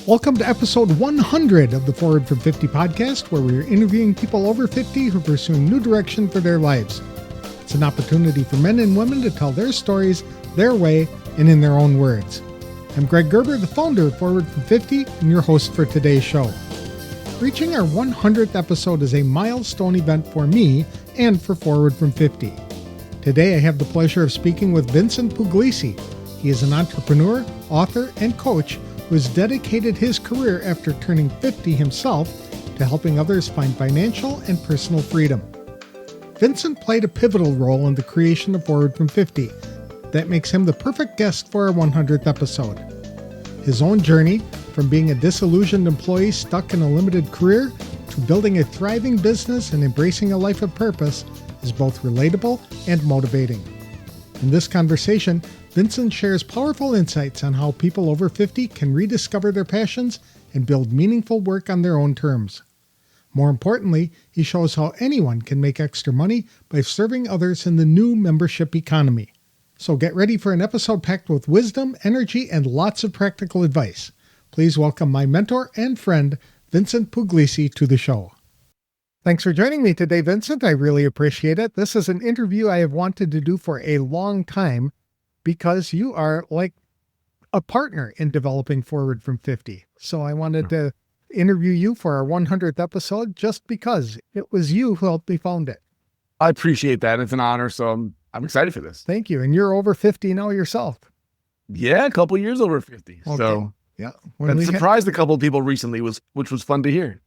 Welcome to episode 100 of the Forward from 50 podcast, where we're interviewing people over 50 who are pursuing new direction for their lives. It's an opportunity for men and women to tell their stories, their way, and in their own words. I'm Greg Gerber, the founder of Forward from 50, and your host for today's show. Reaching our 100th episode is a milestone event for me and for Forward from 50. Today I have the pleasure of speaking with Vincent Pugliese. He is an entrepreneur, author, and coach who has dedicated his career after turning 50 himself to helping others find financial and personal freedom. Vincent played a pivotal role in the creation of Forward from 50. That makes him the perfect guest for our 100th episode. His own journey, from being a disillusioned employee stuck in a limited career to building a thriving business and embracing a life of purpose, is both relatable and motivating. In this conversation, Vincent shares powerful insights on how people over 50 can rediscover their passions and build meaningful work on their own terms. More importantly, he shows how anyone can make extra money by serving others in the new membership economy. So get ready for an episode packed with wisdom, energy, and lots of practical advice. Please welcome my mentor and friend, Vincent Pugliese, to the show. Thanks for joining me today, Vincent. I really appreciate it. This is an interview I have wanted to do for a long time because you are like a partner in developing Forward from 50. So I wanted to interview you for our 100th episode just because it was you who helped me found it. I appreciate that. It's an honor. So I'm excited for this. Thank you. And you're over 50 now yourself. Yeah, a couple years over 50. Okay. So yeah, that surprised a couple of people recently, which was fun to hear.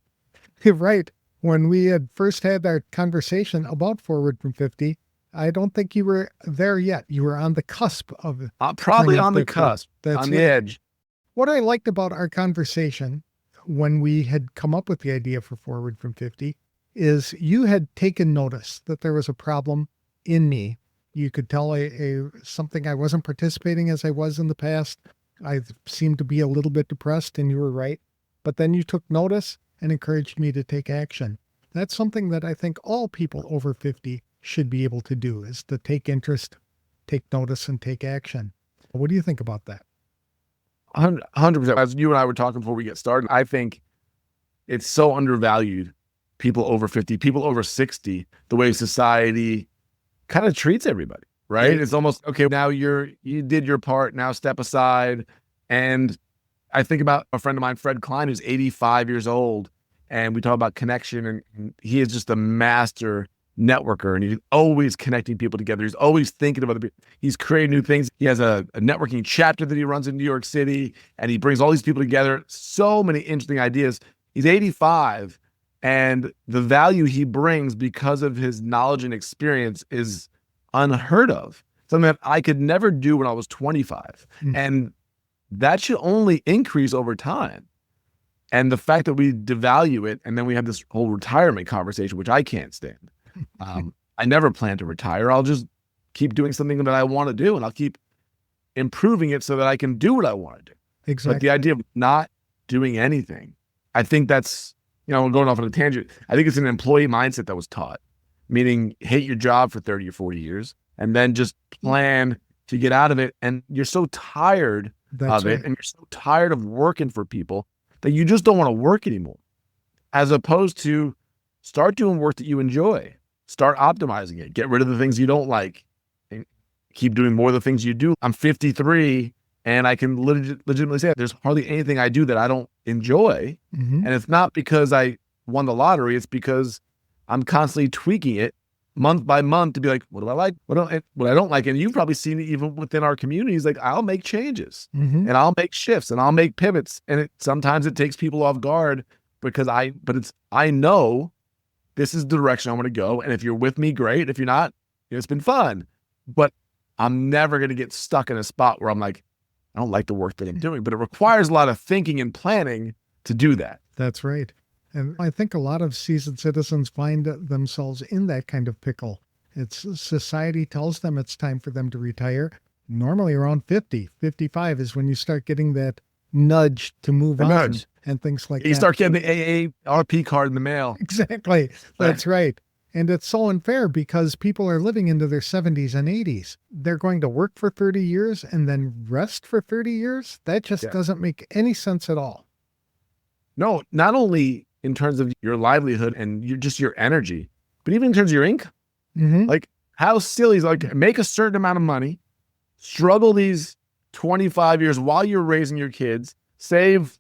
Right. When we had first had our conversation about Forward from 50, I don't think you were there yet. You were on the cusp of it. Probably on the cusp, That's on the edge. What I liked about our conversation when we had come up with the idea for Forward from 50 is you had taken notice that there was a problem in me. You could tell something I wasn't participating as I was in the past. I seemed to be a little bit depressed, and you were right. But then you took notice and encouraged me to take action. That's something that I think all people over 50 should be able to do, is to take interest, take notice, and take action. What do you think about that? 100%. As you and I were talking before we get started, I think it's so undervalued, people over 50, people over 60, the way society kind of treats everybody, right? It's almost, okay, now you did your part, now step aside. And I think about a friend of mine, Fred Klein, who's 85 years old, and we talk about connection, and he is just a master networker, and he's always connecting people together. He's always thinking of other people. He's creating new things. He has a networking chapter that he runs in New York City, and he brings all these people together. So many interesting ideas. He's 85, and the value he brings because of his knowledge and experience is unheard of. Something that I could never do when I was 25. And that should only increase over time. And the fact that we devalue it, and then we have this whole retirement conversation, which I can't stand. I never plan to retire. I'll just keep doing something that I want to do, and I'll keep improving it so that I can do what I want to do. Exactly. But the idea of not doing anything, I think that's, I'm going off on a tangent. I think it's an employee mindset that was taught, meaning hate your job for 30 or 40 years and then just plan to get out of it. And you're so tired of it, and you're so tired of working for people that you just don't want to work anymore, as opposed to start doing work that you enjoy. Start optimizing it. Get rid of the things you don't like and keep doing more of the things you do. I'm 53 and I can legitimately say there's hardly anything I do that I don't enjoy. And it's not because I won the lottery. It's because I'm constantly tweaking it month by month to be like, what do I like? What I don't like? And you've probably seen it even within our communities. Like, I'll make changes and I'll make shifts and I'll make pivots. And sometimes it takes people off guard because I know this is the direction I want to go. And if you're with me, great. If you're not, it's been fun. But I'm never going to get stuck in a spot where I'm like, I don't like the work that I'm doing. But it requires a lot of thinking and planning to do that. That's right. And I think a lot of seasoned citizens find themselves in that kind of pickle. Society tells them it's time for them to retire. Normally around 50, 55 is when you start getting that nudge to move on and things like that. You start getting the AARP card in the mail. Exactly. That's right. And it's so unfair because people are living into their 70s and 80s. They're going to work for 30 years and then rest for 30 years. That just doesn't make any sense at all. No, not only in terms of your livelihood and your energy, but even in terms of your income. Mm-hmm. Like, how silly is, like, make a certain amount of money, struggle these 25 years while you're raising your kids, save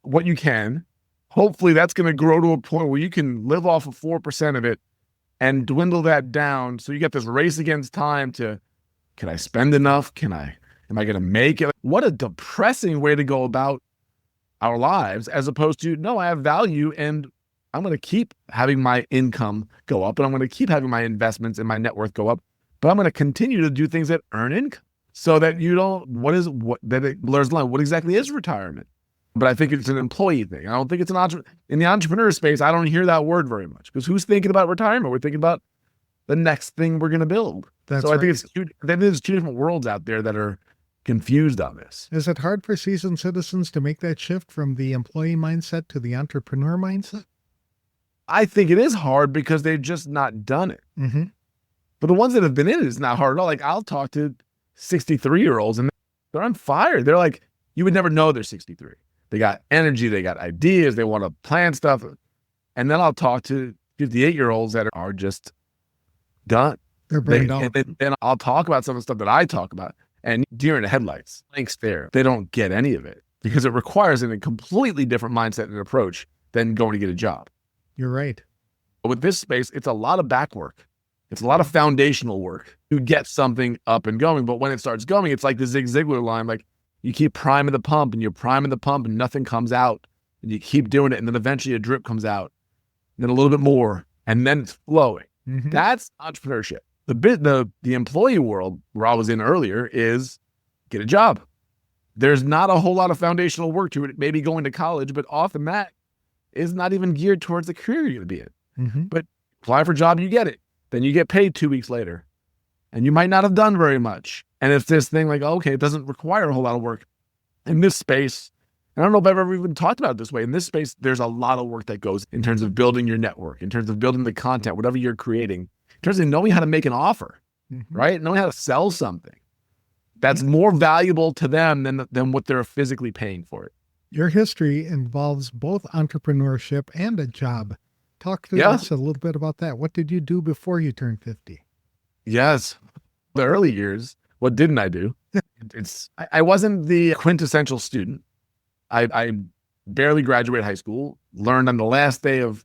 what you can. Hopefully that's going to grow to a point where you can live off of 4% of it and dwindle that down. So you get this race against time to, can I spend enough? Am I going to make it? What a depressing way to go about our lives, as opposed to, no, I have value and I'm going to keep having my income go up, and I'm going to keep having my investments and my net worth go up, but I'm going to continue to do things that earn income so that that it blurs the line. What exactly is retirement? But I think it's an employee thing. I don't think it's in the entrepreneur space. I don't hear that word very much, because who's thinking about retirement? We're thinking about the next thing we're going to build. That's so right. I think there's two different worlds out there that are confused on this. Is it hard for seasoned citizens to make that shift from the employee mindset to the entrepreneur mindset? I think it is hard because they've just not done it. Mm-hmm. But the ones that have been in it, it's not hard at all. Like, I'll talk to 63-year-olds and they're on fire. They're like, you would never know they're 63. They got energy, they got ideas, they want to plan stuff. And then I'll talk to 58-year-olds that are just done. They're burned out. And then I'll talk about some of the stuff that I talk about, and deer in the headlights, blank stare. They don't get any of it because it requires a completely different mindset and approach than going to get a job. You're right. But with this space, it's a lot of back work. It's a lot of foundational work to get something up and going. But when it starts going, it's like the Zig Ziglar line, like, you keep priming the pump and you're priming the pump and nothing comes out. And you keep doing it, and then eventually a drip comes out, and then a little bit more, and then it's flowing. Mm-hmm. That's entrepreneurship. The employee world where I was in earlier is get a job. There's not a whole lot of foundational work to it. Maybe going to college, but often that is not even geared towards the career you're going to be in. Mm-hmm. But apply for a job, you get it. Then you get paid 2 weeks later, and you might not have done very much. And it's this thing like, okay, it doesn't require a whole lot of work. In this space, and I don't know if I've ever even talked about it this way, in this space, there's a lot of work that goes in terms of building your network, in terms of building the content, whatever you're creating, in terms of knowing how to make an offer, right? Knowing how to sell something that's more valuable to them than what they're physically paying for it. Your history involves both entrepreneurship and a job. Talk to us a little bit about that. What did you do before you turned 50? Yes. The early years, what didn't I do? I wasn't the quintessential student. I barely graduated high school, learned on the last day of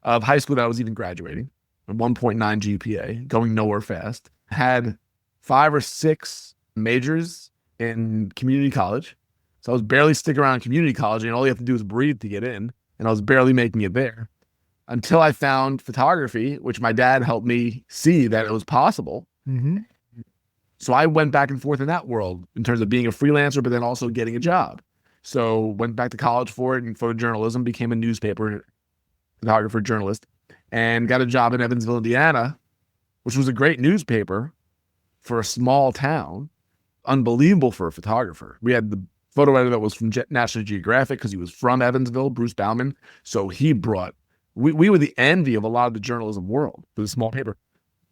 high school that I was even graduating, a 1.9 GPA, going nowhere fast. Had 5 or 6 majors in community college. So I was barely sticking around in community college, and all you have to do is breathe to get in. And I was barely making it there until I found photography, which my dad helped me see that it was possible. Mm-hmm. So I went back and forth in that world in terms of being a freelancer, but then also getting a job. So went back to college for it, and photojournalism, became a newspaper photographer, journalist, and got a job in Evansville, Indiana, which was a great newspaper for a small town. Unbelievable for a photographer. We had the photo editor that was from National Geographic because he was from Evansville, Bruce Bauman. So he brought, we were the envy of a lot of the journalism world for the small paper.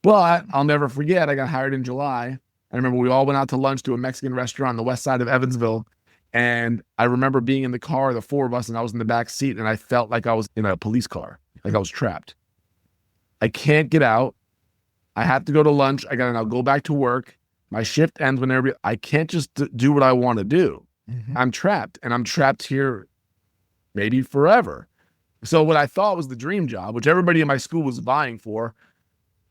But I'll never forget, I got hired in July. I remember we all went out to lunch to a Mexican restaurant on the west side of Evansville. And I remember being in the car, the 4 of us, and I was in the back seat, and I felt like I was in a police car, like I was trapped. I can't get out. I have to go to lunch. I got to now go back to work. My shift ends whenever. I can't just do what I want to do. Mm-hmm. I'm trapped, and I'm trapped here maybe forever. So what I thought was the dream job, which everybody in my school was vying for,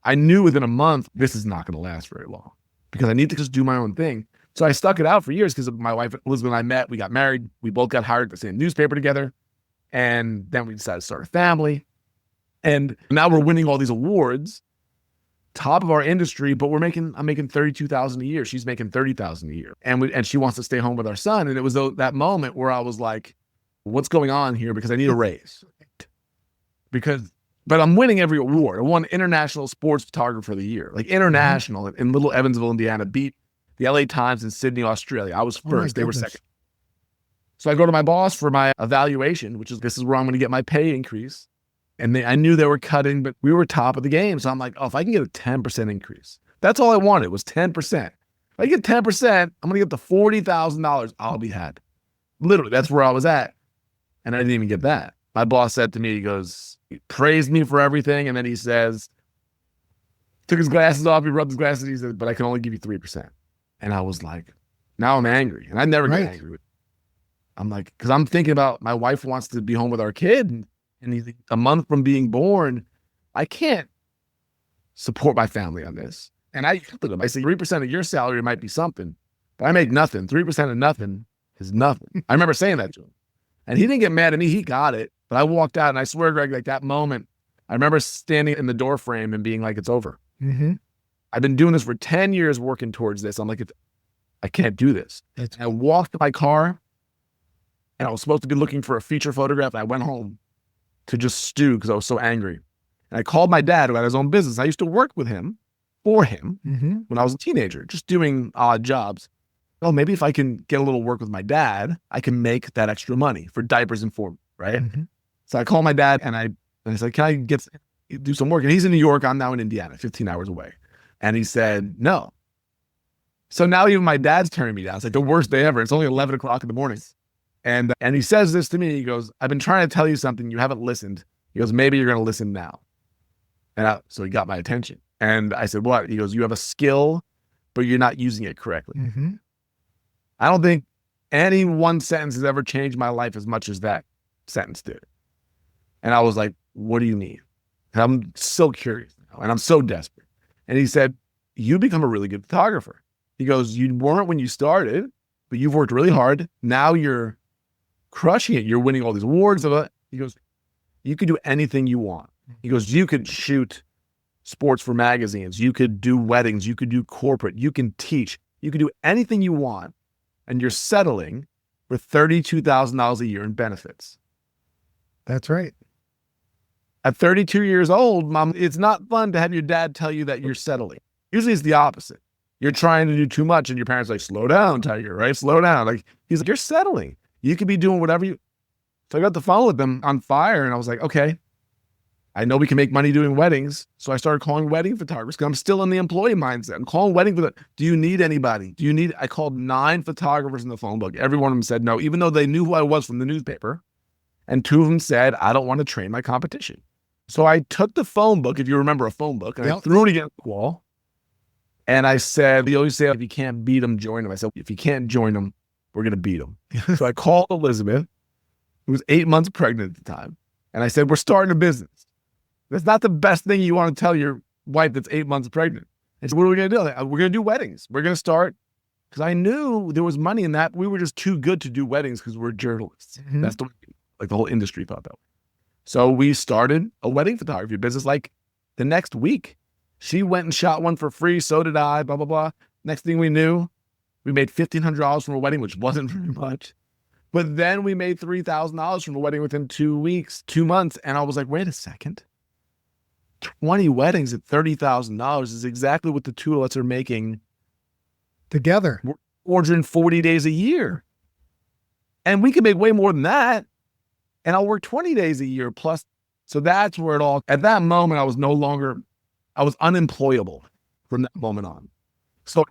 I knew within a month, this is not going to last very long because I need to just do my own thing. So I stuck it out for years because my wife, Elizabeth, and I met. We got married. We both got hired at the same newspaper together. And then we decided to start a family. And now we're winning all these awards, top of our industry, but I'm making $32,000 a year. She's making $30,000 a year. And she wants to stay home with our son. And it was that moment where I was like, what's going on here? Because I need a raise. But I'm winning every award. I won International Sports Photographer of the Year, like international in little Evansville, Indiana, beat the LA Times in Sydney, Australia. I was first. They were second. So I go to my boss for my evaluation, this is where I'm going to get my pay increase. And I knew they were cutting, but we were top of the game. So I'm like, if I can get a 10% increase, that's all I wanted was 10%. If I get 10%, I'm going to get the $40,000. I'll be happy. Literally, that's where I was at. And I didn't even get that. My boss said to me, he goes, he praised me for everything. And then he says, took his glasses off, he rubbed his glasses, he said, but I can only give you 3%. And I was like, now I'm angry. And I never get angry with it. I'm like, because I'm thinking about my wife wants to be home with our kid. And he's a month from being born. I can't support my family on this. And I looked at him, I said, 3% of your salary might be something, but I make nothing. 3% of nothing is nothing. I remember saying that to him. And he didn't get mad at me. He got it. But I walked out, and I swear, Greg, like that moment, I remember standing in the door frame and being like, it's over. Mm-hmm. I've been doing this for 10 years working towards this. I'm like, I can't do this. And I walked to my car, and I was supposed to be looking for a feature photograph. And I went home to just stew because I was so angry. And I called my dad, who had his own business. I used to work with him, for him, when I was a teenager, just doing odd jobs. Well, maybe if I can get a little work with my dad, I can make that extra money for diapers and formula, right? Mm-hmm. So I called my dad, and I said, can I do some work? And he's in New York. I'm now in Indiana, 15 hours away. And he said, no. So now even my dad's turning me down. It's like the worst day ever. It's only 11 o'clock in the morning. And he says this to me. He goes, I've been trying to tell you something. You haven't listened. He goes, maybe you're going to listen now. And so he got my attention. And I said, what? He goes, you have a skill, but you're not using it correctly. Mm-hmm. I don't think any one sentence has ever changed my life as much as that sentence did. And I was like, what do you mean? And I'm so curious now, and I'm so desperate. And he said, you become a really good photographer. He goes, you weren't when you started, but you've worked really hard. Now you're crushing it. You're winning all these awards. He goes, you could do anything you want. He goes, you could shoot sports for magazines. You could do weddings. You could do corporate. You can teach. You could do anything you want. And you're settling for $32,000 a year in benefits. That's right. At 32 years old, Mom, it's not fun to have your dad tell you that you're settling. Usually it's the opposite. You're trying to do too much, and your parents are like, slow down, Tiger, right? Slow down. Like, he's like, you're settling. You could be doing whatever you. So I got the phone with them on fire, and I was like, okay, I know we can make money doing weddings. So I started calling wedding photographers because I'm still in the employee mindset. I'm calling wedding photographers. Do you need anybody? I called 9 photographers in the phone book. Every one of them said no, even though they knew who I was from the newspaper. And 2 of them said, I don't want to train my competition. So I took the phone book, if you remember a phone book, and I threw it against the wall. And I said, you always say, if you can't beat them, join them. I said, if you can't join them, we're going to beat them. So I called Elizabeth, who was 8 months pregnant at the time. And I said, we're starting a business. That's not the best thing you want to tell your wife that's 8 months pregnant. And so what are we going to do? Like, we're going to do weddings. We're going to start, because I knew there was money in that. We were just too good to do weddings because we're journalists. Mm-hmm. That's the whole industry thought that way. So we started a wedding photography business like the next week. She went and shot one for free. So did I, blah, blah, blah. Next thing we knew, we made $1,500 from a wedding, which wasn't very much. But then we made $3,000 from a wedding within 2 weeks, 2 months. And I was like, wait a second. 20 weddings at $30,000 is exactly what the two of us are making together. 440 days a year. And we can make way more than that. And I'll work 20 days a year plus. So that's where it all, at that moment, I was unemployable from that moment on.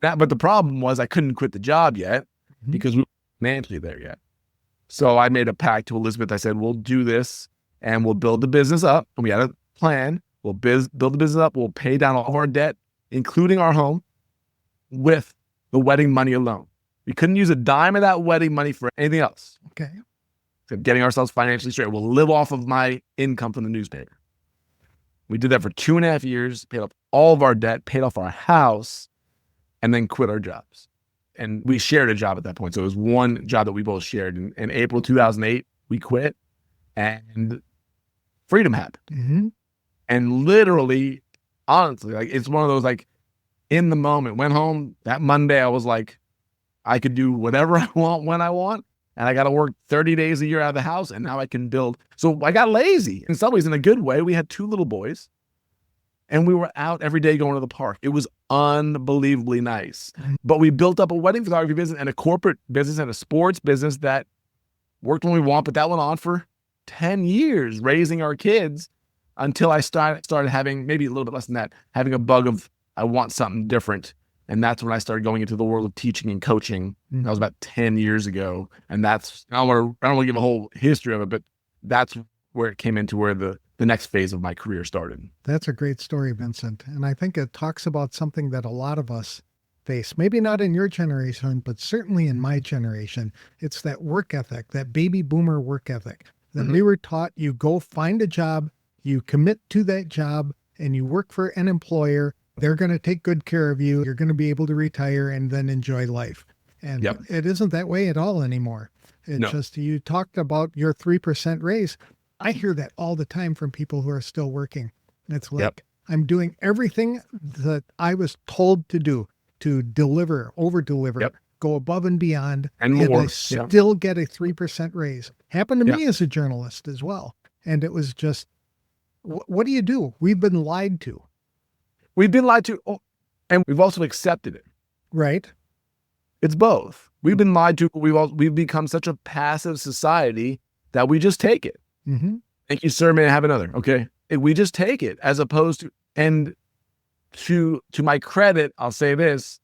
But the problem was I couldn't quit the job yet because we weren't financially there yet. So I made a pact to Elizabeth. I said, we'll do this and we'll build the business up. And we had a plan. We'll build the business up. We'll pay down all of our debt, including our home, with the wedding money alone. We couldn't use a dime of that wedding money for anything else. Okay. So getting ourselves financially straight. We'll live off of my income from the newspaper. We did that for 2.5 years, paid off all of our debt, paid off our house, and then quit our jobs. And we shared a job at that point. So it was one job that we both shared. In April 2008, we quit and freedom happened. Mm-hmm. And literally, honestly, like it's one of those, like in the moment, went home that Monday, I was like, I could do whatever I want when I want. And I got to work 30 days a year out of the house. And now I can build. So I got lazy in some ways, in a good way. We had 2 little boys and we were out every day going to the park. It was unbelievably nice. But we built up a wedding photography business and a corporate business and a sports business that worked when we want. But that went on for 10 years, raising our kids until I started having, maybe a little bit less than that, having a bug of, I want something different. And that's when I started going into the world of teaching and coaching. That was about 10 years ago. And that's, I don't want to give a whole history of it, but that's where it came into where the next phase of my career started. That's a great story, Vincent. And I think it talks about something that a lot of us face, maybe not in your generation, but certainly in my generation. It's that work ethic, that baby boomer work ethic that we were taught. You go find a job, you commit to that job, and you work for an employer. They're going to take good care of you. You're going to be able to retire and then enjoy life. And it isn't that way at all anymore. It's just, you talked about your 3% raise. I hear that all the time from people who are still working. It's like, I'm doing everything that I was told to do, to deliver, over deliver, go above and beyond. And more. I still get a 3% raise. Happened to me as a journalist as well. And it was just, what do you do? We've been lied to. We've been lied to, and we've also accepted it. Right. It's both. We've been lied to. We've become such a passive society that we just take it. Thank you, sir. May I have another? Okay. We just take it, as opposed to, and to my credit, I'll say this,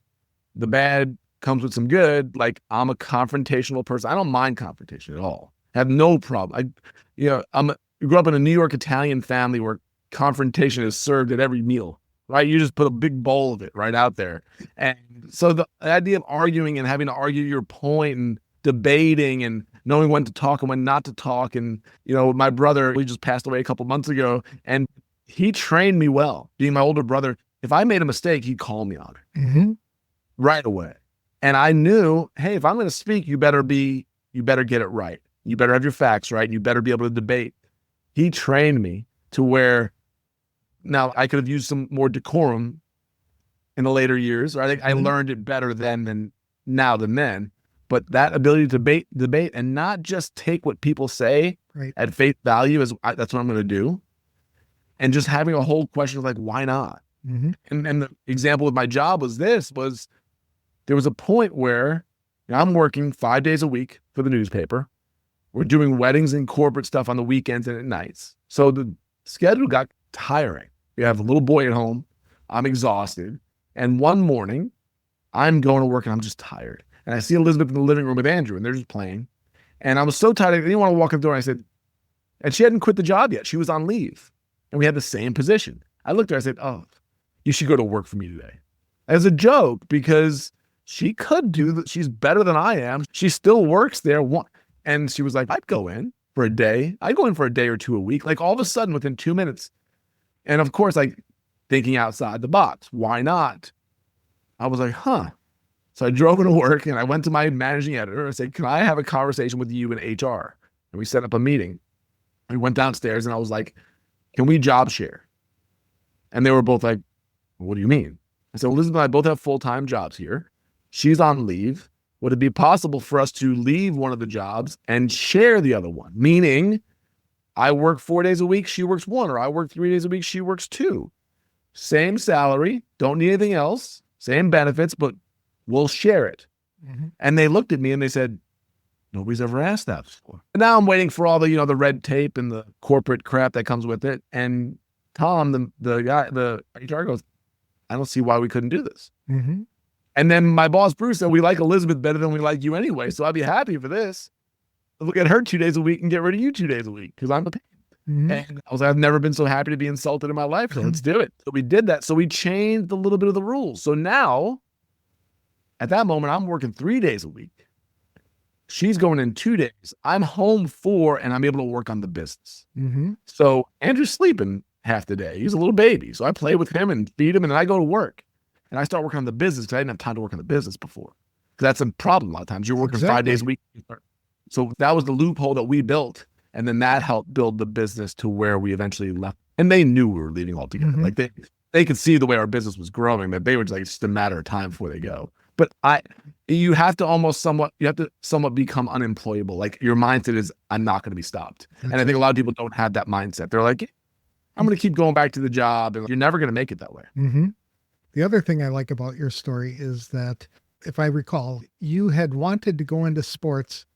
the bad comes with some good. Like, I'm a confrontational person. I don't mind confrontation at all. I have no problem. I grew up in a New York Italian family where confrontation is served at every meal. Right? You just put a big bowl of it right out there. And so the idea of arguing and having to argue your point and debating and knowing when to talk and when not to talk. And, my brother, he just passed away a couple months ago, and he trained me well. Being my older brother, if I made a mistake, he'd call me on it right away. And I knew, hey, if I'm going to speak, you better get it right. You better have your facts right. You better be able to debate. He trained me to where, now, I could have used some more decorum in the later years. I think I learned it better then than then. But that ability to debate and not just take what people say at face value, that's what I'm going to do. And just having a whole question of like, why not? And the example of my job was there was a point where I'm working 5 days a week for the newspaper. We're doing weddings and corporate stuff on the weekends and at nights. So the schedule got tiring. We have a little boy at home. I'm exhausted. And one morning, I'm going to work and I'm just tired. And I see Elizabeth in the living room with Andrew, and they're just playing. And I was so tired, I didn't want to walk in the door. And I said, and she hadn't quit the job yet. She was on leave. And we had the same position. I looked at her, I said, oh, you should go to work for me today. As a joke, because she could she's better than I am. She still works there. And she was like, I'd go in for a day. I'd go in for a day or two a week. Like, all of a sudden, within 2 minutes. And of course, like, thinking outside the box. Why not? I was like, huh. So I drove into work and I went to my managing editor. I said, can I have a conversation with you in HR? And we set up a meeting. We went downstairs and I was like, can we job share? And they were both like, what do you mean? I said, well, Elizabeth and I both have full-time jobs here. She's on leave. Would it be possible for us to leave one of the jobs and share the other one? Meaning, I work 4 days a week, she works 1, or I work 3 days a week, she works 2. Same salary, don't need anything else, same benefits, but we'll share it. And they looked at me and they said, nobody's ever asked that before. And now I'm waiting for all the, the red tape and the corporate crap that comes with it. And Tom, the guy, the HR goes, I don't see why we couldn't do this. And then my boss, Bruce, said, we like Elizabeth better than we like you anyway, so I'd be happy for this. Look at her 2 days a week and get rid of you 2 days a week because I'm a pain. And I was like, I've never been so happy to be insulted in my life, so let's do it. So we did that. So we changed a little bit of the rules. So now, at that moment, I'm working 3 days a week. She's going in 2 days. I'm home 4, and I'm able to work on the business. So Andrew's sleeping half the day. He's a little baby. So I play with him and feed him, and then I go to work. And I start working on the business because I didn't have time to work on the business before. Because that's a problem a lot of times. You're working 5 days a week. So that was the loophole that we built. And then that helped build the business to where we eventually left. And they knew we were leaving altogether. Like they could see the way our business was growing, that they were just like, it's just a matter of time before they go. But you have to somewhat become unemployable. Like, your mindset is, I'm not going to be stopped. And I think a lot of people don't have that mindset. They're like, I'm going to keep going back to the job. And you're never going to make it that way. The other thing I like about your story is that, if I recall, you had wanted to go into sports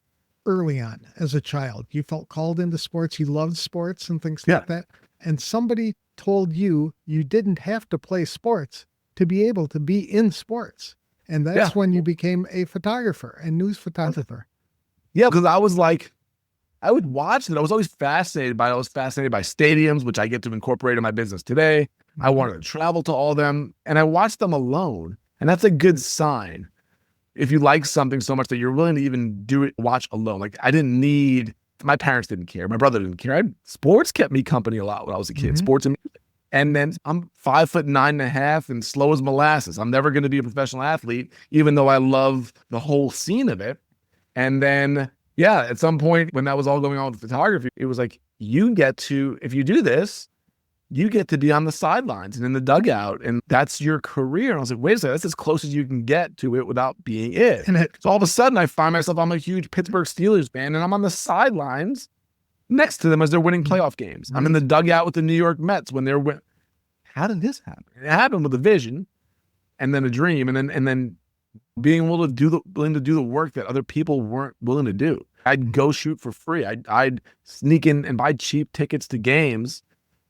early on as a child. You felt called into sports. You loved sports and things like that. And somebody told you didn't have to play sports to be able to be in sports. And that's when you became a photographer and news photographer. Yeah, because I was like, I would watch it. I was always fascinated by it. I was fascinated by stadiums, which I get to incorporate in my business today. I wanted to travel to all of them, and I watched them alone. And that's a good sign. If you like something so much that you're willing to even watch alone. Like I didn't need, my parents didn't care. My brother didn't care. Sports kept me company a lot when I was a kid, sports and music. And then I'm 5'9.5" and slow as molasses. I'm never going to be a professional athlete, even though I love the whole scene of it. And then, at some point when that was all going on with photography, it was like, you get to, if you do this, you get to be on the sidelines and in the dugout, and that's your career. And I was like, wait a second, that's as close as you can get to it without being it. And so all of a sudden I find myself, I'm a huge Pittsburgh Steelers fan, and I'm on the sidelines next to them as they're winning playoff games. I'm in the dugout with the New York Mets when they're winning. How did this happen? It happened with a vision and then a dream, and then being able to willing to do the work that other people weren't willing to do. I'd go shoot for free. I'd sneak in and buy cheap tickets to games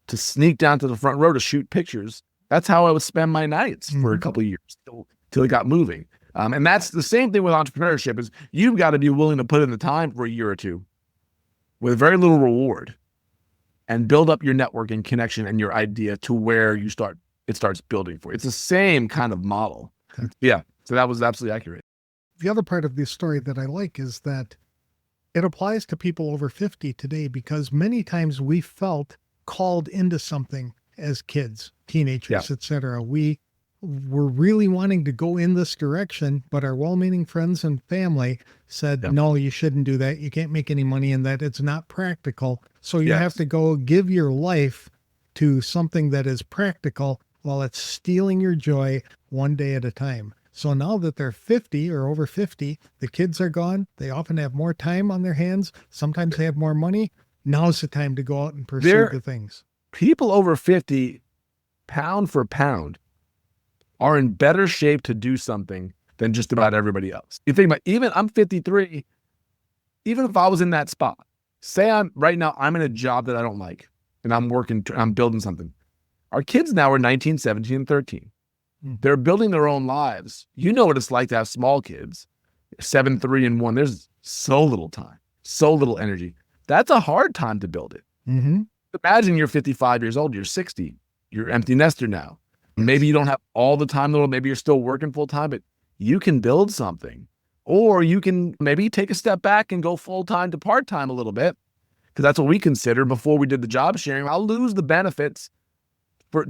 to sneak down to the front row to shoot pictures. That's how I would spend my nights for a couple of years till it got moving. And that's the same thing with entrepreneurship is you've got to be willing to put in the time for a year or two with very little reward and build up your network and connection and your idea to where it starts building for you. It's the same kind of model. Okay. Yeah. So that was absolutely accurate. The other part of this story that I like is that it applies to people over 50 today, because many times we felt called into something as kids, teenagers, etc. We were really wanting to go in this direction, but our well-meaning friends and family said, no, you shouldn't do that. You can't make any money in that. It's not practical. So you have to go give your life to something that is practical while it's stealing your joy one day at a time. So now that they're 50 or over 50, the kids are gone. They often have more time on their hands. Sometimes they have more money. Now's the time to go out and pursue the things. People over 50, pound for pound, are in better shape to do something than just about everybody else. You think about, I'm 53, even if I was in that spot, say right now I'm in a job that I don't like and I'm building something. Our kids now are 19, 17, and 13. They're building their own lives. You know what it's like to have small kids, 7, 3, and 1. There's so little time, so little energy. That's a hard time to build it. Imagine you're 55 years old, you're 60, you're empty nester now. Maybe you don't have all the time in the world. Maybe you're still working full time, but you can build something. Or you can maybe take a step back and go full time to part time a little bit, because that's what we considered before we did the job sharing. I'll lose the benefits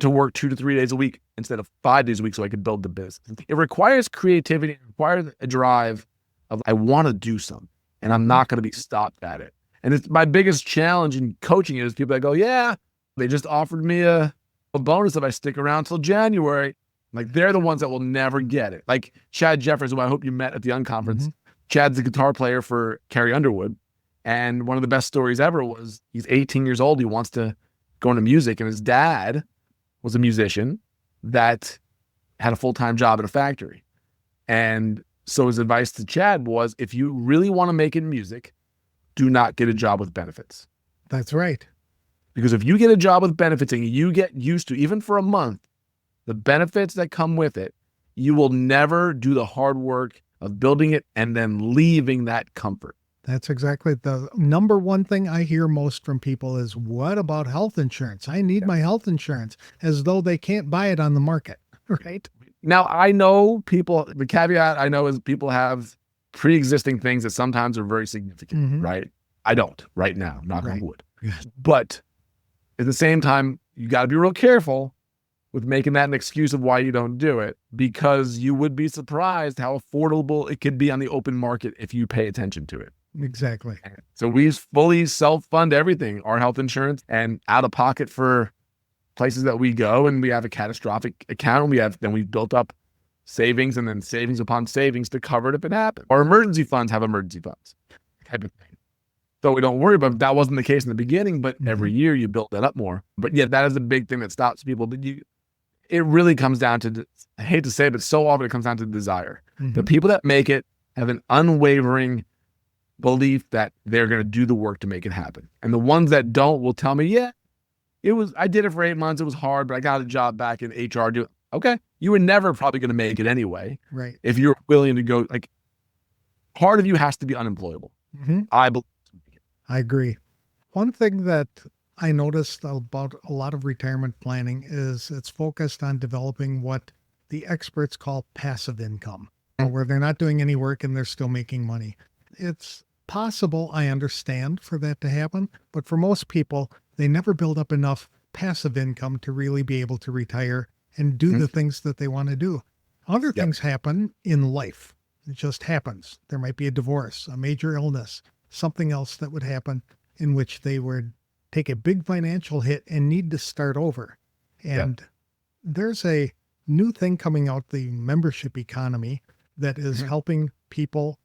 to work 2 to 3 days a week instead of 5 days a week so I could build the business. It requires creativity. It requires a drive of, I want to do something and I'm not going to be stopped at it. And it's my biggest challenge in coaching is people that go, they just offered me a bonus if I stick around till January. Like, they're the ones that will never get it. Like Chad Jeffers, who I hope you met at the Unconference. Chad's the guitar player for Carrie Underwood. And one of the best stories ever was he's 18 years old. He wants to go into music, and his dad was a musician that had a full-time job at a factory. And so his advice to Chad was, if you really want to make it in music, do not get a job with benefits. That's right. Because if you get a job with benefits and you get used to, even for a month, the benefits that come with it, you will never do the hard work of building it and then leaving that comfort. That's exactly the number one thing I hear most from people is, what about health insurance? I need my health insurance, as though they can't buy it on the market, right? Now, I know people, the caveat I know is people have pre-existing things that sometimes are very significant, right? I don't right now, knock on wood. But at the same time, you got to be real careful with making that an excuse of why you don't do it, because you would be surprised how affordable it could be on the open market if you pay attention to it. Exactly. So we fully self-fund everything, our health insurance, and out of pocket for places that we go, and we have a catastrophic account. Then we've built up savings and then savings upon savings to cover it if it happens. Our emergency funds have emergency funds type of thing. So we don't worry about it. That wasn't the case in the beginning, but every year you build that up more. But yeah, that is the big thing that stops people. But it really comes down to, I hate to say it, but so often it comes down to desire. The people that make it have an unwavering belief that they're going to do the work to make it happen. And the ones that don't will tell me, I did it for 8 months. It was hard, but I got a job back in HR. Okay. You were never probably going to make it anyway. Right. If you're willing to go, like, part of you has to be unemployable. Mm-hmm. I believe. I agree. One thing that I noticed about a lot of retirement planning is it's focused on developing what the experts call passive income, where they're not doing any work and they're still making money. It's possible, I understand, for that to happen, but for most people, they never build up enough passive income to really be able to retire and do the things that they want to do. Other things happen in life. It just happens. There might be a divorce, a major illness, something else that would happen in which they would take a big financial hit and need to start over. And there's a new thing coming out, the membership economy, that is helping people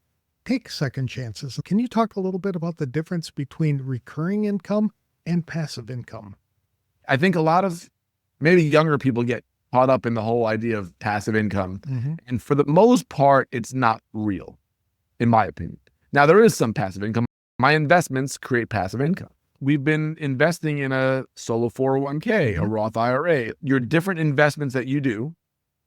take second chances. Can you talk a little bit about the difference between recurring income and passive income? I think a lot of maybe younger people get caught up in the whole idea of passive income. And for the most part, it's not real, in my opinion. Now, there is some passive income. My investments create passive income. We've been investing in a solo 401k, a Roth IRA, your different investments that you do,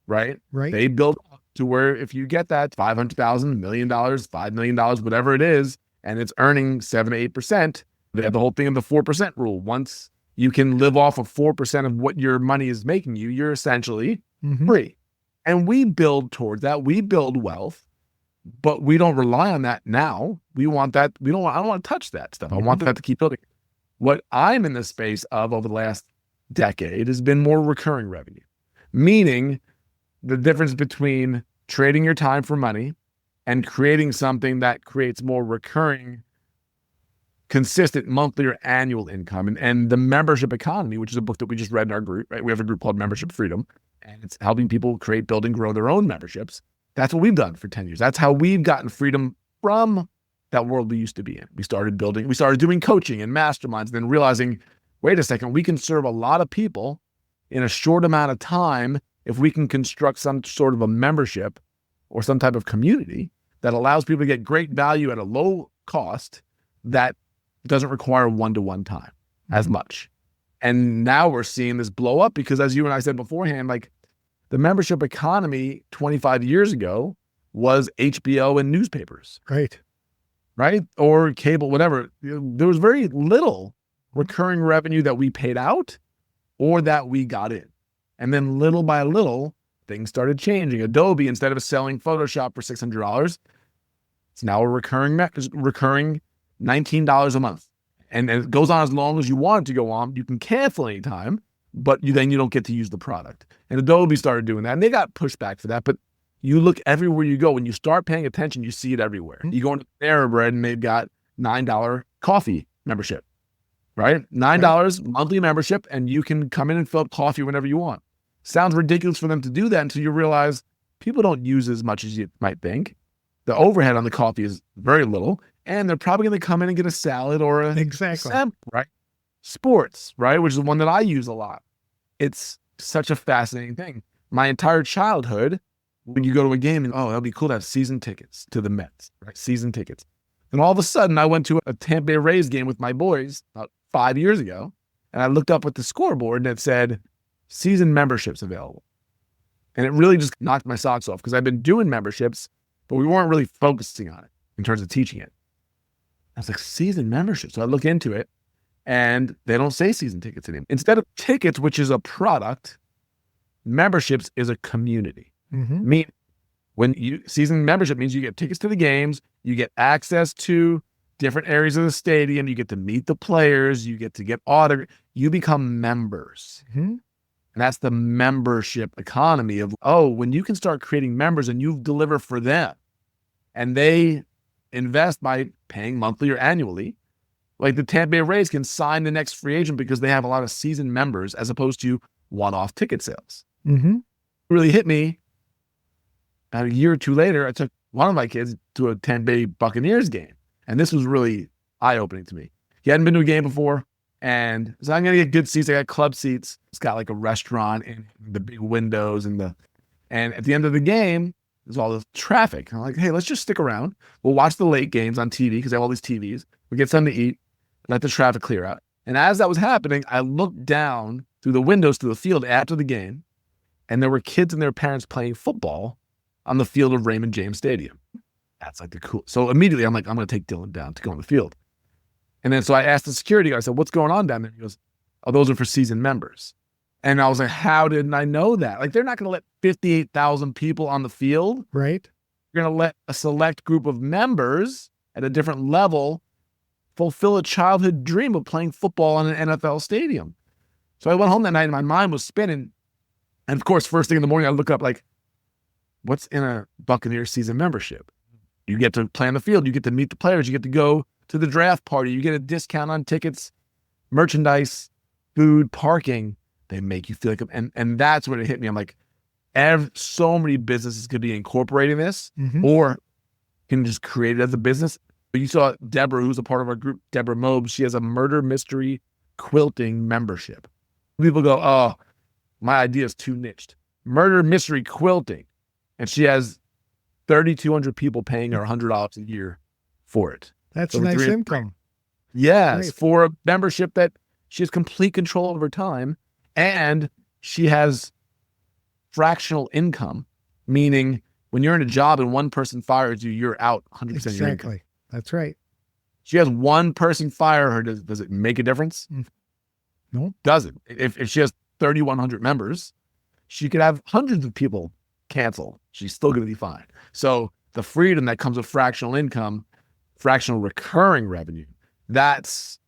right? Right. They build up to where if you get that $500,000, $1 million, $5 million, whatever it is, and it's earning 7 to 8%, they have the whole thing of the 4% rule. Once you can live off of 4% of what your money is making you, you're essentially free. And we build towards that. We build wealth, but we don't rely on that now. We want that. I don't want to touch that stuff. I want that to keep building. What I'm in the space of over the last decade has been more recurring revenue, meaning the difference between trading your time for money and creating something that creates more recurring, consistent monthly or annual income. And the membership economy, which is a book that we just read in our group, right? We have a group called Membership Freedom, and it's helping people create, build, and grow their own memberships. That's what we've done for 10 years. That's how we've gotten freedom from that world we used to be in. We started doing coaching and masterminds, and then realizing, wait a second, we can serve a lot of people in a short amount of time if we can construct some sort of a membership or some type of community that allows people to get great value at a low cost that doesn't require one-to-one time as much. And now we're seeing this blow up because, as you and I said beforehand, like, the membership economy 25 years ago was HBO and newspapers. Right? Or cable, whatever. There was very little recurring revenue that we paid out or that we got in. And then little by little, things started changing. Adobe, instead of selling Photoshop for $600, it's now a recurring $19 a month. And it goes on as long as you want it to go on. You can cancel anytime, but then you don't get to use the product. And Adobe started doing that, and they got pushback for that. But you look everywhere you go. When you start paying attention, you see it everywhere. You go into Panera Bread, and they've got $9 coffee membership, right? $9 monthly membership, and you can come in and fill up coffee whenever you want. Sounds ridiculous for them to do that until you realize people don't use as much as you might think. The overhead on the coffee is very little, and they're probably going to come in and get a salad or a sample, right? Sports, right? Which is one that I use a lot. It's such a fascinating thing. My entire childhood, when you go to a game, and that'd be cool to have season tickets to the Mets, right? Season tickets. And all of a sudden, I went to a Tampa Bay Rays game with my boys about 5 years ago, and I looked up at the scoreboard and it said, season memberships available. And it really just knocked my socks off because I've been doing memberships, but we weren't really focusing on it in terms of teaching it. I was like, season membership. So I look into it, and they don't say season tickets anymore. Instead of tickets, which is a product, memberships is a community. Mean when you season membership means you get tickets to the games, you get access to different areas of the stadium, you get to meet the players, you get to get autographed, you become members. And that's the membership economy of, when you can start creating members and you deliver for them and they invest by paying monthly or annually, like the Tampa Bay Rays can sign the next free agent because they have a lot of seasoned members as opposed to one-off ticket sales. It really hit me. About a year or two later, I took one of my kids to a Tampa Bay Buccaneers game. And this was really eye-opening to me. He hadn't been to a game before. And so I'm going to get good seats. I got club seats. It's got like a restaurant and the big windows and at the end of the game, there's all this traffic. And I'm like, hey, let's just stick around. We'll watch the late games on TV because they have all these TVs. We get something to eat, let the traffic clear out. And as that was happening, I looked down through the windows to the field after the game, And there were kids and their parents playing football on the field of Raymond James Stadium. That's like the cool. So immediately I'm like, I'm going to take Dylan down to go on the field. And then so I asked the security guy, I said, what's going on down there? He goes, oh, those are for season members. And I was like, how didn't I know that? Like, they're not going to let 58,000 people on the field. Right. You're going to let a select group of members at a different level fulfill a childhood dream of playing football in an NFL stadium. So I went home that night and my mind was spinning. And of course, first thing in the morning, I look up like, what's in a Buccaneers season membership? You get to play on the field. You get to meet the players. You get to go to the draft party. You get a discount on tickets, merchandise, food, parking. They make you feel like, and that's when it hit me. I'm like, so many businesses could be incorporating this or can just create it as a business. You saw Deborah, who's a part of our group, Deborah Mobes. She has a murder mystery quilting membership. People go, oh, my idea is too niched. Murder mystery quilting. And she has 3,200 people paying her $100 a year for it. That's a nice income. Yes, Great. for a membership that she has complete control over time, and she has fractional income, meaning when you're in a job and one person fires you, you're out 100% of your income. Exactly. That's right. She has one person fire her. Does it make a difference? No. Doesn't. If she has 3,100 members, she could have hundreds of people cancel. She's still going to be fine. So the freedom that comes with fractional income, fractional recurring revenue, that's,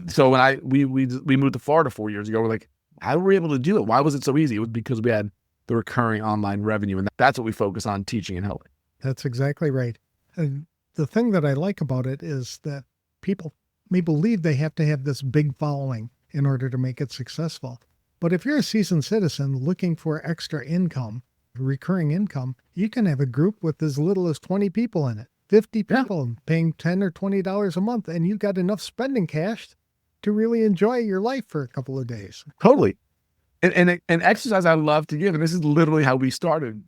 so when we moved to Florida 4 years ago, we're like, how were we able to do it? Why was it so easy? It was because we had the recurring online revenue, and that's what we focus on teaching and helping. That's exactly right. And the thing that I like about it is that people may believe they have to have this big following in order to make it successful. But if you're a seasoned citizen looking for extra income, recurring income, you can have a group with as little as 20 people in it, 50 people paying $10 or $20 a month, and you got enough spending cash to really enjoy your life for a couple of days. Totally. And an exercise I love to give, and this is literally how we started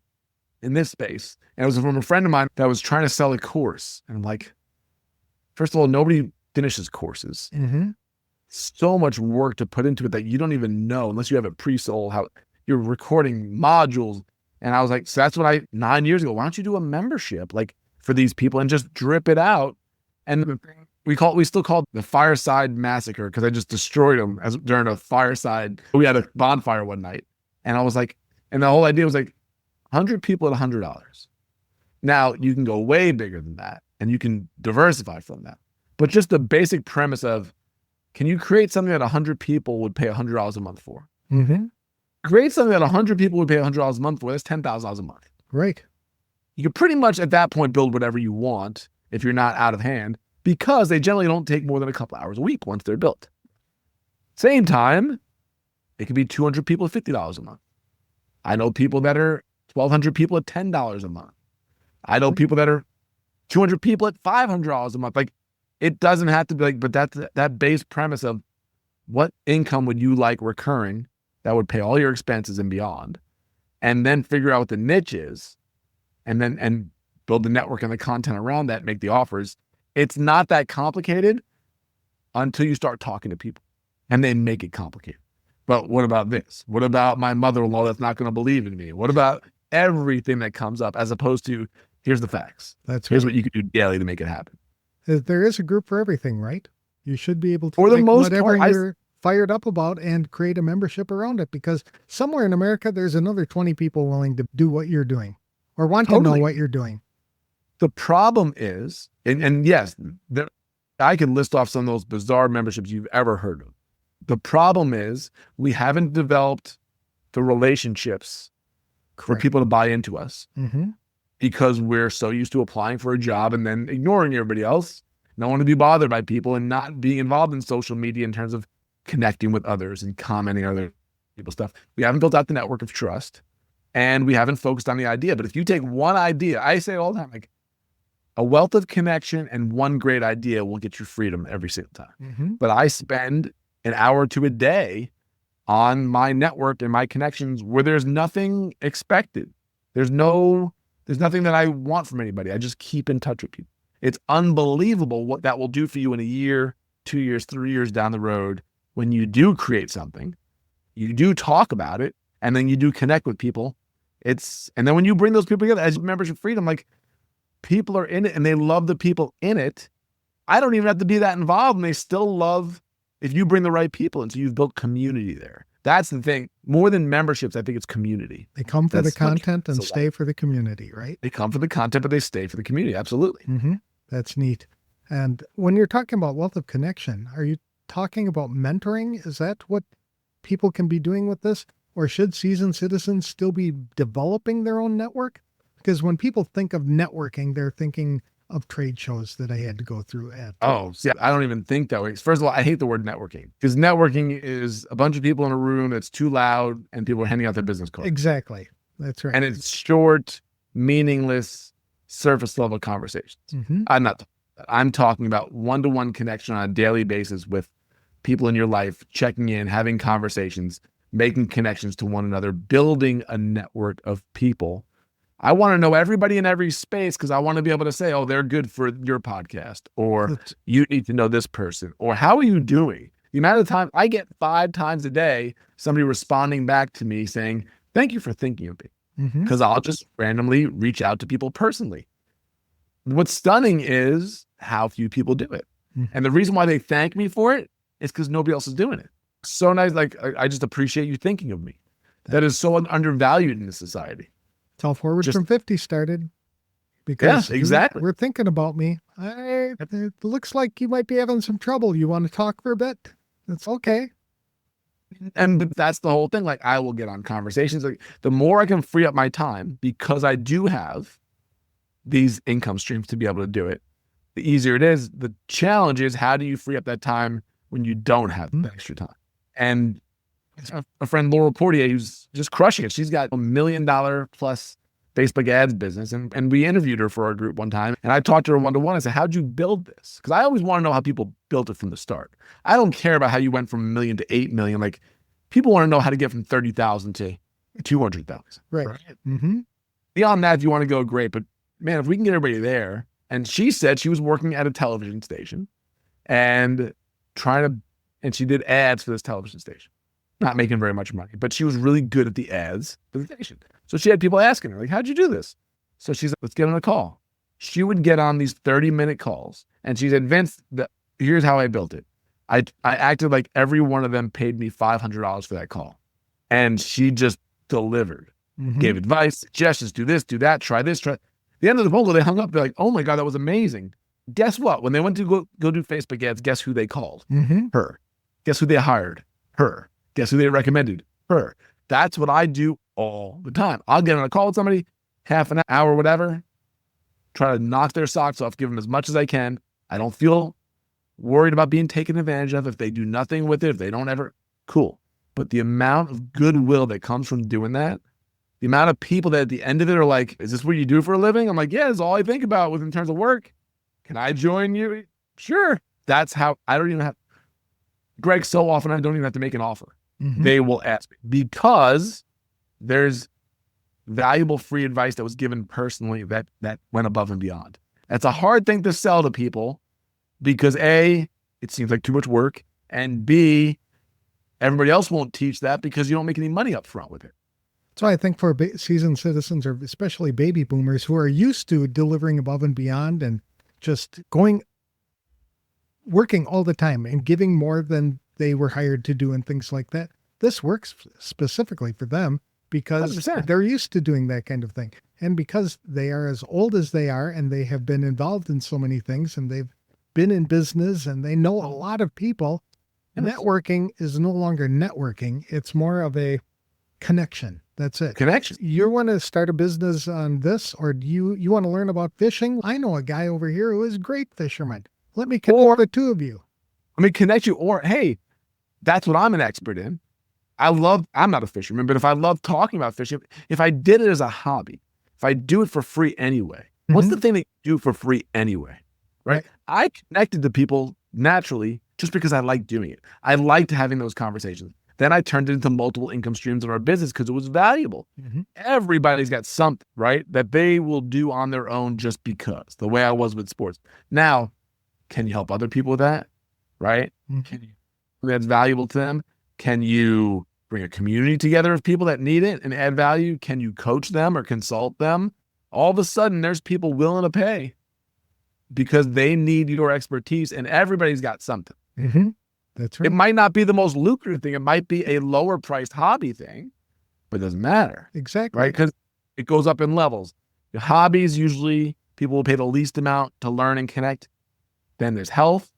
in this space. And it was from a friend of mine that was trying to sell a course. And I'm like, first of all, nobody finishes courses. So much work to put into it that you don't even know unless you have it pre-sold, how you're recording modules. And I was like, so that's what 9 years ago, why don't you do a membership like for these people and just drip it out? And we still call it the Fireside Massacre because I just destroyed them during a fireside. We had a bonfire one night, and I was like, and the whole idea was like 100 people at $100. Now you can go way bigger than that and you can diversify from that. But just the basic premise of, can you create something that 100 people would pay $100 a month for? Create something that 100 people would pay $100 a month for. That's $10,000 a month. Right. You can pretty much at that point build whatever you want if you're not out of hand, because they generally don't take more than a couple hours a week once they're built. Same time, it could be 200 people at $50 a month. I know people that are 1,200 people at $10 a month. I know people that are 200 people at $500 a month. Like, it doesn't have to be like, but that base premise of what income would you like recurring that would pay all your expenses and beyond, and then figure out what the niche is, and build the network and the content around that, make the offers. It's not that complicated until you start talking to people and they make it complicated. But what about this? What about my mother-in-law that's not going to believe in me? What about everything that comes up, as opposed to, here's the facts. Here's what you can do daily to make it happen. There is a group for everything, right? You should be able to For the most whatever part, you're fired up about and create a membership around it, because somewhere in America, there's another 20 people willing to do what you're doing or want to know what you're doing. The problem is, and yes, I can list off some of those bizarre memberships you've ever heard of. The problem is we haven't developed the relationships for people to buy into us because we're so used to applying for a job and then ignoring everybody else, not wanting to be bothered by people and not being involved in social media in terms of connecting with others and commenting on other people's stuff. We haven't built out the network of trust, and we haven't focused on the idea. But if you take one idea, I say all the time, like, a wealth of connection and one great idea will get you freedom every single time. But I spend an hour or two a day on my network and my connections where there's nothing expected. There's nothing that I want from anybody. I just keep in touch with people. It's unbelievable what that will do for you in a year, 2 years, 3 years down the road when you do create something, you do talk about it, And then you do connect with people. And then when you bring those people together as membership freedom, like people are in it and they love the people in it. I don't even have to be that involved, and they still love if you bring the right people. And so you've built community there. That's the thing. More than memberships, I think it's community. They come for the content and stay for the community, right? They come for the content, but they stay for the community. Absolutely. Mm-hmm. That's neat. And when you're talking about wealth of connection, are you talking about mentoring? Is that what people can be doing with this? Or should seasoned citizens still be developing their own network? Because when people think of networking, they're thinking of trade shows that I had to go through at. Oh, see, I don't even think that way. First of all, I hate the word networking because networking is a bunch of people in a room that's too loud and people are handing out their business cards. Exactly. That's right. And it's short, meaningless, surface level conversations. Mm-hmm. I'm talking about one-to-one connection on a daily basis with people in your life, checking in, having conversations, making connections to one another, building a network of people. I want to know everybody in every space because I want to be able to say, oh, they're good for your podcast, or you need to know this person, or how are you doing? The amount of time I get 5 times a day, somebody responding back to me saying, thank you for thinking of me, because I'll just randomly reach out to people personally. What's stunning is how few people do it. And the reason why they thank me for it is because nobody else is doing it. So nice. Like, I just appreciate you thinking of me. That is so undervalued in this society. It's how Forward from 50 started. Because exactly. We're thinking about me. It looks like you might be having some trouble. You want to talk for a bit? That's okay. And that's the whole thing. Like, I will get on conversations. Like, the more I can free up my time, because I do have these income streams to be able to do it, the easier it is. The challenge is, how do you free up that time when you don't have the extra time? And a friend, Laurel Portier, who's just crushing it. She's got $1 million plus Facebook ads business. And we interviewed her for our group one time. And I talked to her one-to-one. I said, how'd you build this? Because I always want to know how people built it from the start. I don't care about how you went from $1 million to 8 million. Like, people want to know how to get from 30,000 to 200,000. Right. Mm-hmm. Beyond that, if you want to go, great. But man, if we can get everybody there. And she said she was working at a television station and she did ads for this television station. Not making very much money, but she was really good at the ads for the station. So she had people asking her, like, how'd you do this? So she's like, let's get on a call. She would get on these 30-minute calls. And she said, Vince, here's how I built it. I acted like every one of them paid me $500 for that call. And she just delivered, gave advice, suggestions, do this, do that, try this, try. At the end of the phone call, they hung up. They're like, oh my God, that was amazing. Guess what? When they went to go do Facebook ads, guess who they called? Her. Guess who they hired? Her. Guess who they recommended? Her. That's what I do all the time. I'll get on a call with somebody, half an hour, whatever, try to knock their socks off, give them as much as I can. I don't feel worried about being taken advantage of. If they do nothing with it, if they don't ever, cool. But the amount of goodwill that comes from doing that, the amount of people that at the end of it are like, is this what you do for a living? I'm like, yeah, it's all I think about in terms of work. Can I join you? Sure. That's how I don't even have, Greg, so often I don't even have to make an offer. They will ask me because there's valuable free advice that was given personally that went above and beyond. That's a hard thing to sell to people because A, it seems like too much work, and B, everybody else won't teach that because you don't make any money up front with it. So I think for seasoned citizens, or especially baby boomers who are used to delivering above and beyond and just working all the time and giving more than they were hired to do and things like that, this works specifically for them because 100%. They're used to doing that kind of thing. And because they are as old as they are and they have been involved in so many things and they've been in business and they know a lot of people, networking is no longer networking. It's more of a connection. That's it. Connection. You want to start a business on this, or do you want to learn about fishing? I know a guy over here who is a great fisherman. Let me connect the two of you. Let me connect you. Or, hey, that's what I'm an expert in. I'm not a fisherman, but if I love talking about fishing, if I did it as a hobby, if I do it for free anyway, what's the thing that you do for free anyway? Right? I connected to people naturally just because I like doing it. I liked having those conversations. Then I turned it into multiple income streams in our business because it was valuable. Everybody's got something, right, that they will do on their own just because, the way I was with sports. Now, can you help other people with that? Right? Can you, that's valuable to them? Can you bring a community together of people that need it and add value? Can you coach them or consult them? All of a sudden, there's people willing to pay because they need your expertise, and everybody's got something. Mm-hmm. That's right. It might not be the most lucrative thing. It might be a lower priced hobby thing, but it doesn't matter. Exactly. Right? Because it goes up in levels. Your hobbies, usually people will pay the least amount to learn and connect. Then there's health,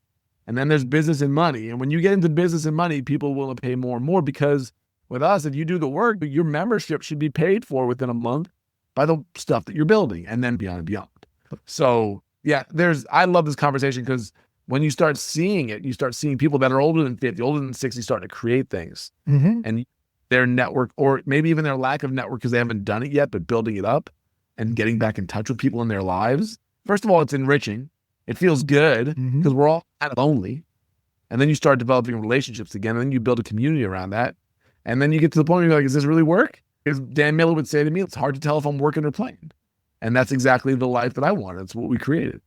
and then there's business and money. And when you get into business and money, people will pay more and more, because with us, if you do the work, your membership should be paid for within a month by the stuff that you're building, and then beyond and beyond. So yeah, I love this conversation, because when you start seeing it, you start seeing people that are older than 50, older than 60, starting to create things. Mm-hmm. And their network, or maybe even their lack of network because they haven't done it yet, but building it up and getting back in touch with people in their lives. First of all, it's enriching. It feels good because we're all kind of lonely. And then you start developing relationships again, and then you build a community around that. And then you get to the point where you're like, is this really work? As Dan Miller would say to me, it's hard to tell if I'm working or playing. And that's exactly the life that I wanted. It's what we created.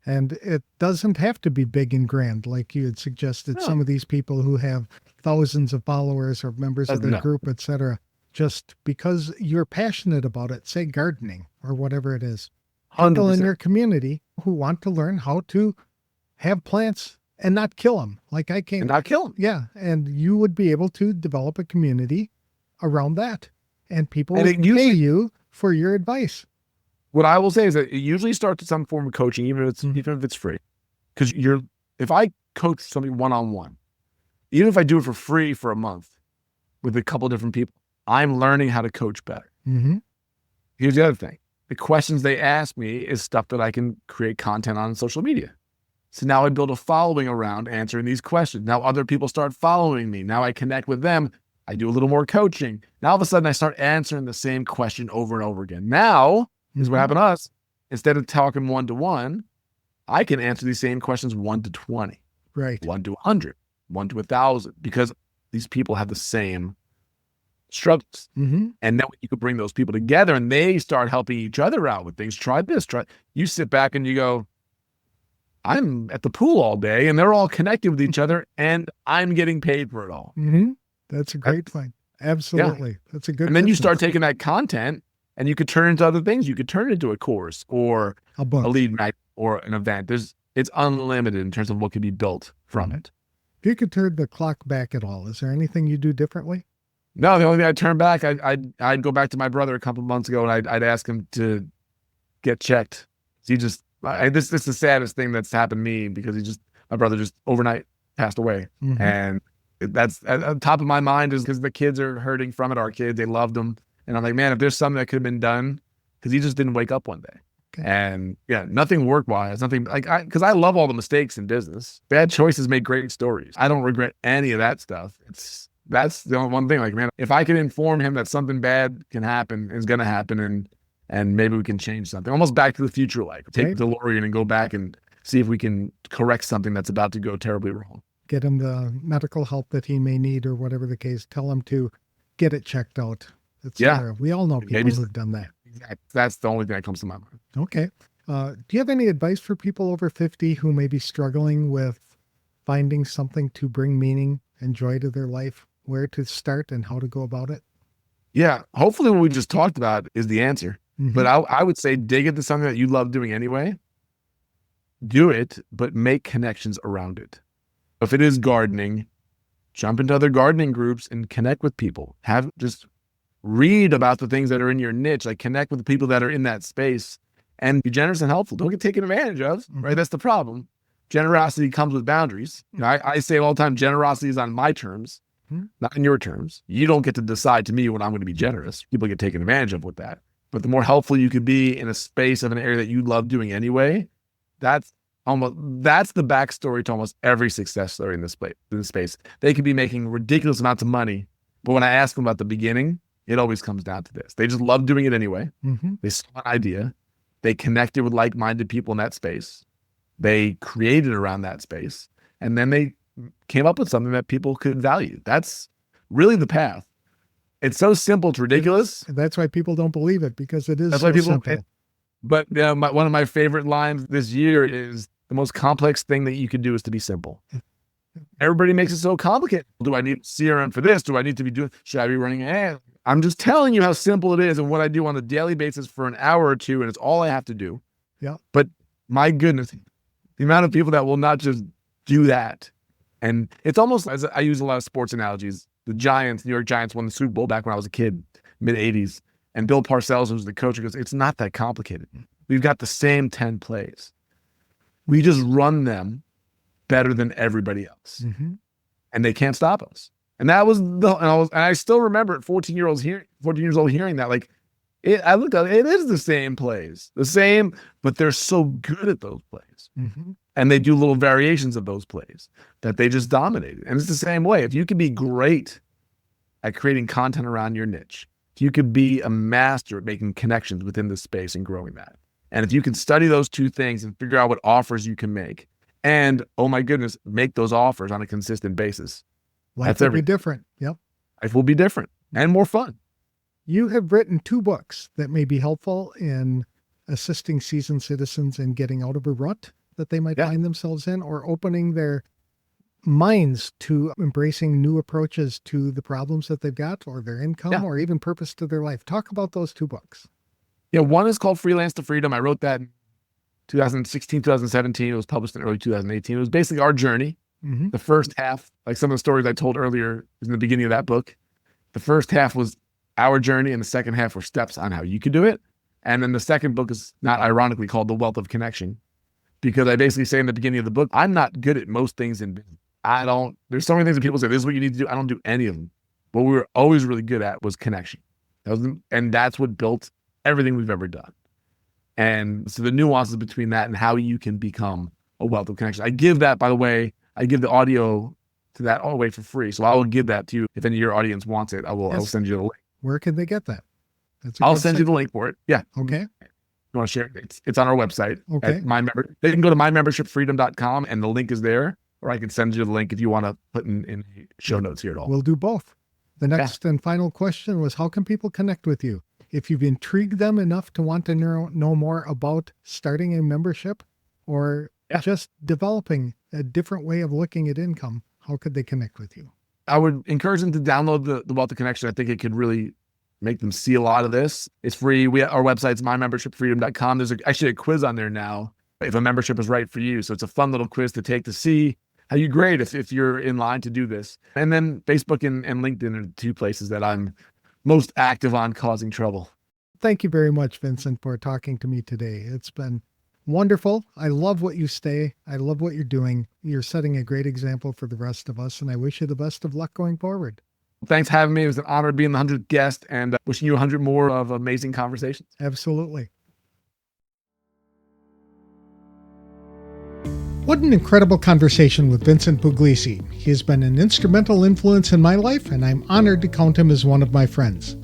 And it doesn't have to be big and grand, like you had suggested. No. Some of these people who have thousands of followers or members of their group, etc., just because you're passionate about it, say gardening or whatever it is. 100%. People in your community who want to learn how to have plants and not kill them. Like I came. And not kill them. Yeah. And you would be able to develop a community around that. And people would pay you for your advice. What I will say is that it usually starts with some form of coaching, even if it's free. Because if I coach somebody one-on-one, even if I do it for free for a month with a couple of different people, I'm learning how to coach better. Mm-hmm. Here's the other thing. The questions they ask me is stuff that I can create content on social media. So now I build a following around answering these questions. Now other people start following me. Now I connect with them. I do a little more coaching. Now all of a sudden I start answering the same question over and over again. Now, is what happened to us. Instead of talking 1-to-1, I can answer these same questions 1-to-20, right? 1-to-100, 1-to-1,000, because these people have the same struggles. Mm-hmm. And then you could bring those people together and they start helping each other out with things. Try this, you sit back and you go, I'm at the pool all day and they're all connected with each other and I'm getting paid for it all. Mm-hmm. That's a great point. Absolutely. Yeah. That's a good And then you start taking that content and you could turn it into other things. You could turn it into a course or a book, a lead magnet, or an event. It's unlimited in terms of what can be built from it. If you could turn the clock back at all, is there anything you do differently? No, the only thing I'd turn back, I'd go back to my brother a couple months ago and I'd ask him to get checked. This is the saddest thing that's happened to me, because my brother just overnight passed away. Mm-hmm. And that's at the top of my mind, is because the kids are hurting from it. Our kids, they loved him. And I'm like, man, if there's something that could have been done, because he just didn't wake up one day. Okay. And yeah, nothing work-wise, nothing because I love all the mistakes in business. Bad choices make great stories. I don't regret any of that stuff. That's the only one thing. Like, man, if I could inform him that something bad can happen, is going to happen, and maybe we can change something. Almost Back to the Future, like take the DeLorean and go back and see if we can correct something that's about to go terribly wrong. Get him the medical help that he may need, or whatever the case. Tell him to get it checked out. We all know people who've done that. Exactly. That's the only thing that comes to my mind. Okay. Do you have any advice for people over 50 who may be struggling with finding something to bring meaning and joy to their life, where to start and how to go about it? Yeah. Hopefully what we just talked about is the answer. Mm-hmm. But I would say dig into something that you love doing anyway. Do it, but make connections around it. If it is gardening, jump into other gardening groups and connect with people. Just read about the things that are in your niche, like connect with the people that are in that space, and be generous and helpful. Don't get taken advantage of, right? That's the problem. Generosity comes with boundaries. I say all the time, generosity is on my terms, not on your terms. You don't get to decide to me when I'm going to be generous. People get taken advantage of with that. But the more helpful you could be in a space of an area that you love doing anyway, that's the backstory to almost every success story in this space. They could be making ridiculous amounts of money, but when I ask them about the beginning, it always comes down to this. They just love doing it anyway. Mm-hmm. They saw an idea. They connected with like-minded people in that space. They created around that space. And then they came up with something that people could value. That's really the path. It's so simple, it's ridiculous. That's why people don't believe it, because it is simple. But one of my favorite lines this year is, the most complex thing that you can do is to be simple. everybody makes it so complicated. Do I need CRM for this? Do I need to be doing, should I be running ads? I'm just telling you how simple it is and what I do on a daily basis for an hour or two, and it's all I have to do. Yeah. But my goodness, the amount of people that will not just do that. And it's almost, as I use a lot of sports analogies, the Giants, New York Giants won the Super Bowl back when I was a kid, mid-'80s. And Bill Parcells, who's the coach, goes, it's not that complicated. We've got the same 10 plays. We just run them better than everybody else. Mm-hmm. And they can't stop us. And that was and I still remember at 14 years old hearing that, like, I looked at it, it is the same plays, but they're so good at those plays. Mm-hmm. And they do little variations of those plays that they just dominated. And it's the same way. If you can be great at creating content around your niche, if you could be a master at making connections within the space and growing that, and if you can study those two things and figure out what offers you can make, and, oh my goodness, make those offers on a consistent basis. Life will be different. Yep. Life will be different and more fun. You have written 2 books that may be helpful in assisting seasoned citizens in getting out of a rut that they might find themselves in, or opening their minds to embracing new approaches to the problems that they've got, or their income, or even purpose to their life. Talk about those 2 books. Yeah, one is called Freelance to Freedom. I wrote that in 2016, 2017. It was published in early 2018. It was basically our journey. Mm-hmm. The first half, like some of the stories I told earlier, is in the beginning of that book. The first half was our journey, and the second half were steps on how you could do it. And then the second book is not ironically called The Wealth of Connection, because I basically say in the beginning of the book, I'm not good at most things in business. There's so many things that people say, this is what you need to do. I don't do any of them. What we were always really good at was connection. And that's what built everything we've ever done. And so the nuances between that and how you can become a wealth of connection. I give that, by the way, I give the audio to that all the way for free. So I will give that to you. If any of your audience wants it, I'll send you the link. Where can they get that? I'll send you the link for it. Yeah. Okay. You want to share it? It's on our website. Okay. They can go to mymembershipfreedom.com and the link is there. Or I can send you the link if you want to put in the show notes here at all. We'll do both. The next and final question was, how can people connect with you? If you've intrigued them enough to want to know more about starting a membership or just developing a different way of looking at income, how could they connect with you? I would encourage them to download the Wealth of Connection. I think it could really make them see a lot of this. It's free. Our website's mymembershipfreedom.com. There's actually a quiz on there now if a membership is right for you. So it's a fun little quiz to take to see how you grade if you're in line to do this. And then Facebook and LinkedIn are the 2 places that I'm most active on causing trouble. Thank you very much, Vincent, for talking to me today. It's been wonderful. I love what you say. I love what you're doing. You're setting a great example for the rest of us, and I wish you the best of luck going forward. Thanks for having me. It was an honor being the 100th guest, and wishing you 100 more of amazing conversations. Absolutely. What an incredible conversation with Vincent Pugliese. He has been an instrumental influence in my life, and I'm honored to count him as one of my friends.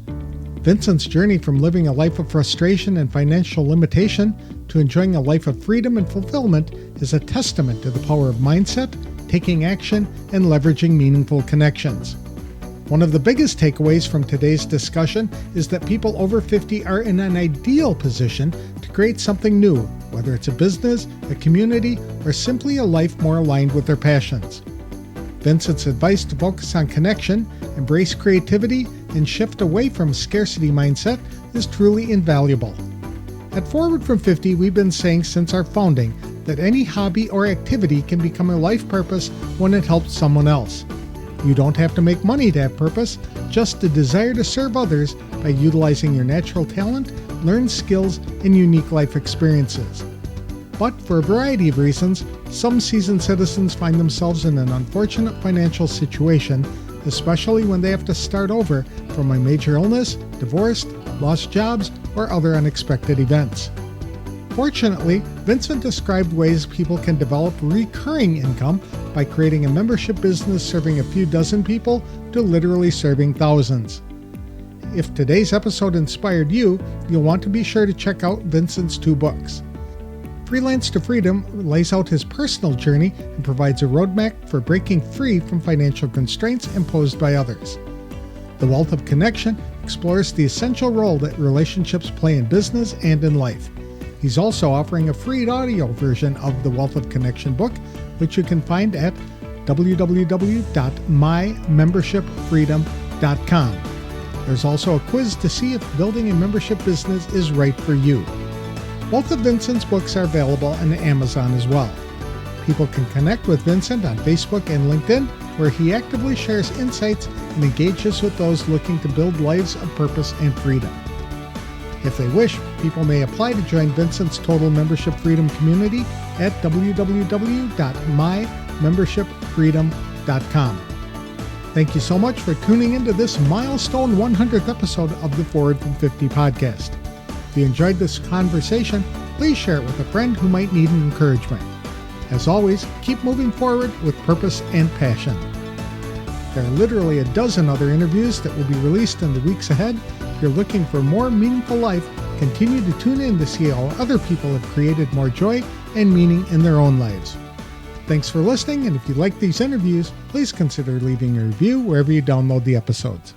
Vincent's journey from living a life of frustration and financial limitation to enjoying a life of freedom and fulfillment is a testament to the power of mindset, taking action, and leveraging meaningful connections. One of the biggest takeaways from today's discussion is that people over 50 are in an ideal position to create something new, whether it's a business, a community, or simply a life more aligned with their passions. Vincent's advice to focus on connection, embrace creativity, and shift away from scarcity mindset is truly invaluable. At Forward from 50, we've been saying since our founding that any hobby or activity can become a life purpose when it helps someone else. You don't have to make money to have purpose, just the desire to serve others by utilizing your natural talent, learned skills, and unique life experiences. But for a variety of reasons, some seasoned citizens find themselves in an unfortunate financial situation, especially when they have to start over from a major illness, divorce, lost jobs, or other unexpected events. Fortunately, Vincent described ways people can develop recurring income by creating a membership business serving a few dozen people to literally serving thousands. If today's episode inspired you, you'll want to be sure to check out Vincent's 2 books. Freelance to Freedom lays out his personal journey and provides a roadmap for breaking free from financial constraints imposed by others. The Wealth of Connection explores the essential role that relationships play in business and in life. He's also offering a free audio version of the Wealth of Connection book, which you can find at www.mymembershipfreedom.com. There's also a quiz to see if building a membership business is right for you. Both of Vincent's books are available on Amazon as well. People can connect with Vincent on Facebook and LinkedIn, where he actively shares insights and engages with those looking to build lives of purpose and freedom. If they wish, people may apply to join Vincent's Total Membership Freedom community at www.mymembershipfreedom.com. Thank you so much for tuning into this milestone 100th episode of the Forward from 50 podcast. If you enjoyed this conversation, please share it with a friend who might need encouragement. As always, keep moving forward with purpose and passion. There are literally a dozen other interviews that will be released in the weeks ahead. If you're looking for more meaningful life, continue to tune in to see how other people have created more joy and meaning in their own lives. Thanks for listening, and if you like these interviews, please consider leaving a review wherever you download the episodes.